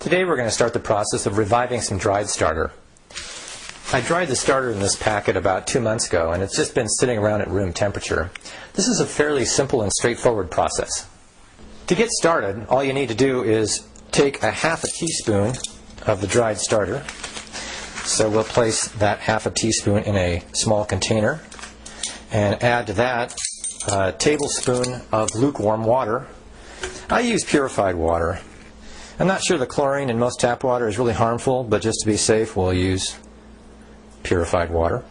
Today we're going to start the process of reviving some dried starter. I dried the starter in this packet about 2 months ago, and it's just been sitting around at room temperature. This is a fairly simple and straightforward process. To get started, all you need to do is take a half a teaspoon of the dried starter. So we'll place that half a teaspoon in a small container and add to that a tablespoon of lukewarm water. I use purified water. I'm not sure the chlorine in most tap water is really harmful, but just to be safe, we'll use purified water.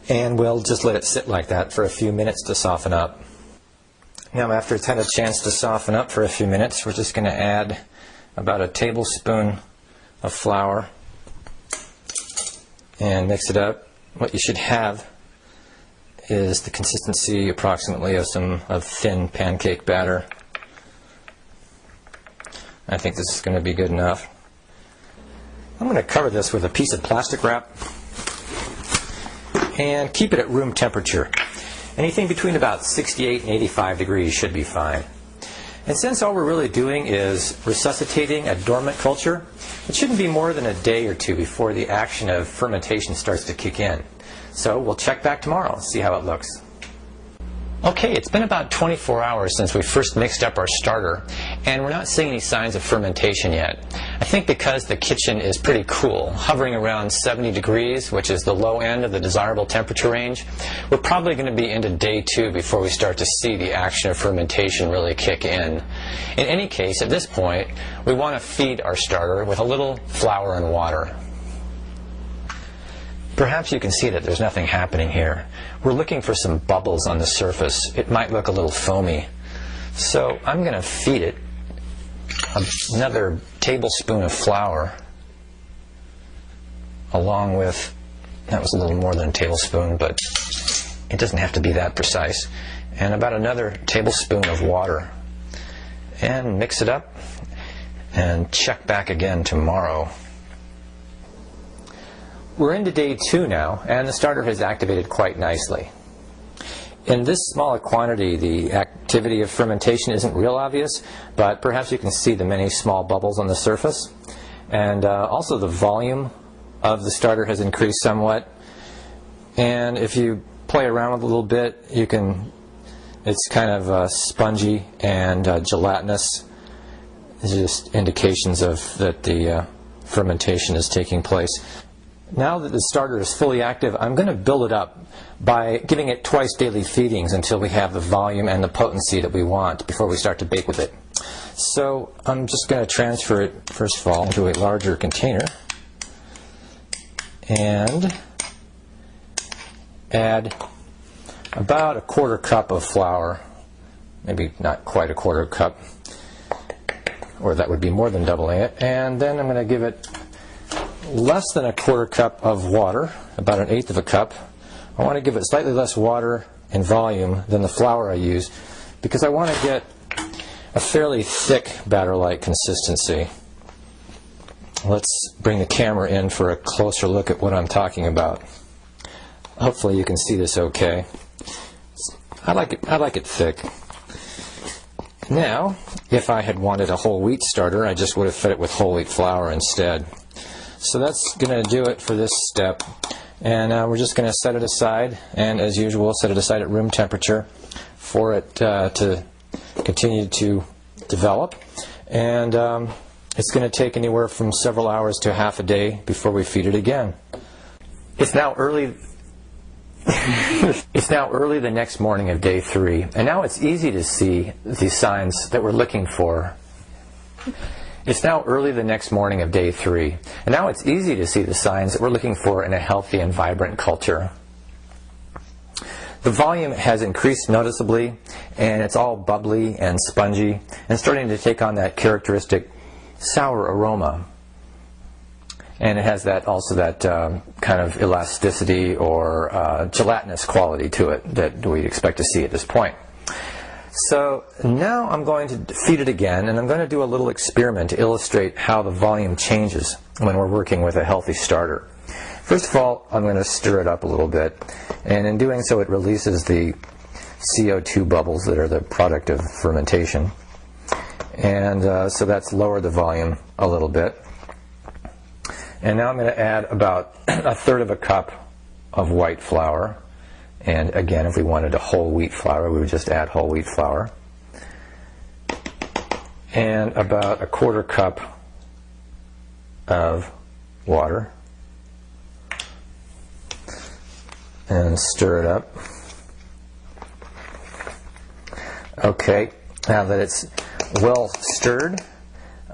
And we'll just let it sit like that for a few minutes to soften up. Now, after it's had a chance to soften up for a few minutes, we're just going to add about a tablespoon of flour and mix it up. What you should have is the consistency approximately of thin pancake batter. I think this is going to be good enough. I'm going to cover this with a piece of plastic wrap and keep it at room temperature. Anything between about 68 and 85 degrees should be fine. And since all we're really doing is resuscitating a dormant culture, it shouldn't be more than a day or two before the action of fermentation starts to kick in. So we'll check back tomorrow, see how it looks. Okay, it's been about 24 hours since we first mixed up our starter, and we're not seeing any signs of fermentation yet. I think because the kitchen is pretty cool, hovering around 70 degrees, which is the low end of the desirable temperature range, we're probably going to be into day 2 before we start to see the action of fermentation really kick in. In any case, at this point, we want to feed our starter with a little flour and water. Perhaps you can see that there's nothing happening here. We're looking for some bubbles on the surface. It might look a little foamy. So I'm going to feed it another tablespoon of flour along with, that was a little more than a tablespoon, but it doesn't have to be that precise, and about another tablespoon of water. And mix it up and check back again tomorrow. We're into day 2 now, and the starter has activated quite nicely. In this small quantity, the activity of fermentation isn't real obvious, but perhaps you can see the many small bubbles on the surface. And also the volume of the starter has increased somewhat. And if you play around with it a little bit, you can, it's kind of spongy and gelatinous. It's just indications of that the fermentation is taking place. Now that the starter is fully active, I'm going to build it up by giving it twice daily feedings until we have the volume and the potency that we want before we start to bake with it. So I'm just going to transfer it, first of all, into a larger container and add about a 1/4 cup of flour, maybe not quite a 1/4 cup, or that would be more than doubling it, and then I'm going to give it less than a 1/4 cup of water, about 1/8 of a cup. I want to give it slightly less water and volume than the flour I use because I want to get a fairly thick batter-like consistency. Let's bring the camera in for a closer look at what I'm talking about. Hopefully you can see this okay. I like it thick. Now, if I had wanted a whole wheat starter, I just would have fed it with whole wheat flour instead. So that's going to do it for this step, and we're just going to set it aside, and as usual set it aside at room temperature for it to continue to develop, and it's going to take anywhere from several hours to half a day before we feed it again. It's now early the next morning of day 3, and now it's easy to see the signs that we're looking for. It's now early the next morning of day 3, and now it's easy to see the signs that we're looking for in a healthy and vibrant culture. The volume has increased noticeably, and it's all bubbly and spongy, and starting to take on that characteristic sour aroma. And it has also that kind of elasticity or gelatinous quality to it that we expect to see at this point. So now I'm going to feed it again, and I'm going to do a little experiment to illustrate how the volume changes when we're working with a healthy starter. First of all, I'm going to stir it up a little bit, and in doing so it releases the CO2 bubbles that are the product of fermentation. and so that's lowered the volume a little bit. And now I'm going to add about 1/3 of a cup of white flour. And again, if we wanted a whole wheat flour, we would just add whole wheat flour. And about 1/4 cup of water. And stir it up. Okay, now that it's well stirred,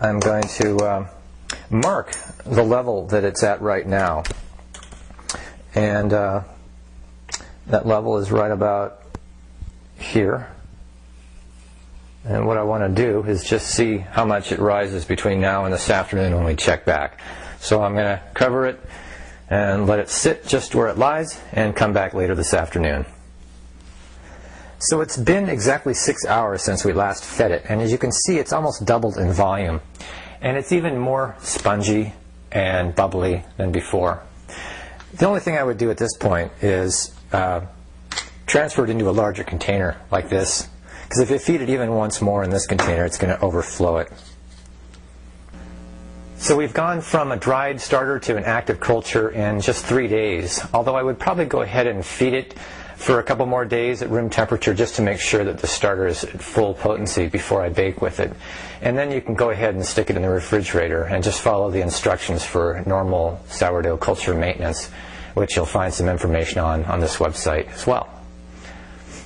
I'm going to mark the level that it's at right now. And that level is right about here. And what I want to do is just see how much it rises between now and this afternoon when we check back. So I'm going to cover it and let it sit just where it lies and come back later this afternoon. So it's been exactly 6 hours since we last fed it, and as you can see, it's almost doubled in volume. And it's even more spongy and bubbly than before. The only thing I would do at this point is transfer it into a larger container like this, because if you feed it even once more in this container, it's going to overflow it. So we've gone from a dried starter to an active culture in just 3 days, although I would probably go ahead and feed it for a couple more days at room temperature just to make sure that the starter is at full potency before I bake with it. And then you can go ahead and stick it in the refrigerator and just follow the instructions for normal sourdough culture maintenance, which you'll find some information on this website as well.